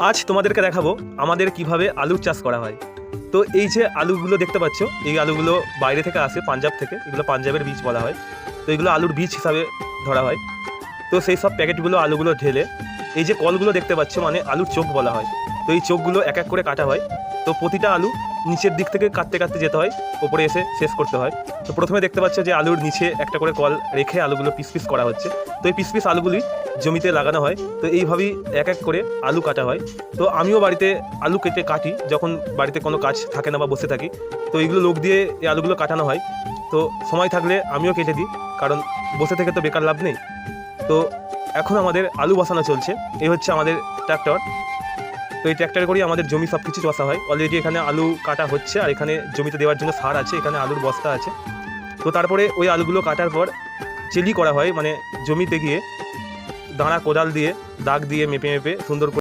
আজ তোমাদেরকে দেখাবো আমাদের কিভাবে আলুর চাষ করা হয়। তো এই যে আলুগুলো দেখতে পাচ্ছ, এই আলুগুলো বাইরে থেকে আসে, পাঞ্জাব থেকে। এগুলো পাঞ্জাবের বীজ বলা হয়। তো এগুলো আলুর বীজ হিসাবে ধরা হয়। তো সেই সব প্যাকেটগুলো আলুগুলো ঢেলে এই যে কলগুলো দেখতে পাচ্ছ, মানে আলুর চোখ বলা হয়। তো এই চোখগুলো এক এক করে কাটা হয়। তো প্রতিটা আলু নিচের দিক থেকে কাটতে কাটতে যেতে হয়, ওপরে এসে শেষ করতে হয়। তো প্রথমে দেখতে পাচ্ছ যে আলুর নিচে একটা করে কল রেখে আলুগুলো পিস পিস করা হচ্ছে। তো এই পিস পিস আলুগুলি জমিতে লাগানো হয়। তো এইভাবেই এক এক করে আলু কাটা হয়। তো আমিও বাড়িতে আলু কেটে কাটি যখন বাড়িতে কোনো কাজ থাকে না বা বসে থাকি। তো এইগুলো লোক দিয়ে এই আলুগুলো কাটানো হয়। তো সময় থাকলে আমিও কেটে দিই, কারণ বসে থেকে তো বেকার লাভ নেই। তো এখন আমাদের আলু বসানো চলছে। এই হচ্ছে আমাদের ট্র্যাক্টর। তো এই ট্র্যাক্টরে করেই আমাদের জমি সব কিছু চষা হয়। অলরেডি এখানে আলু কাটা হচ্ছে, আর এখানে জমিতে দেওয়ার জন্য সার আছে, এখানে আলুর বস্তা আছে। তো তারপরে ওই আলুগুলো কাটার পর চেলি করা হয়, মানে জমিতে গিয়ে দাঁড়া কোদাল দিয়ে দাগ দিয়ে মেপে মেপে সুন্দর করে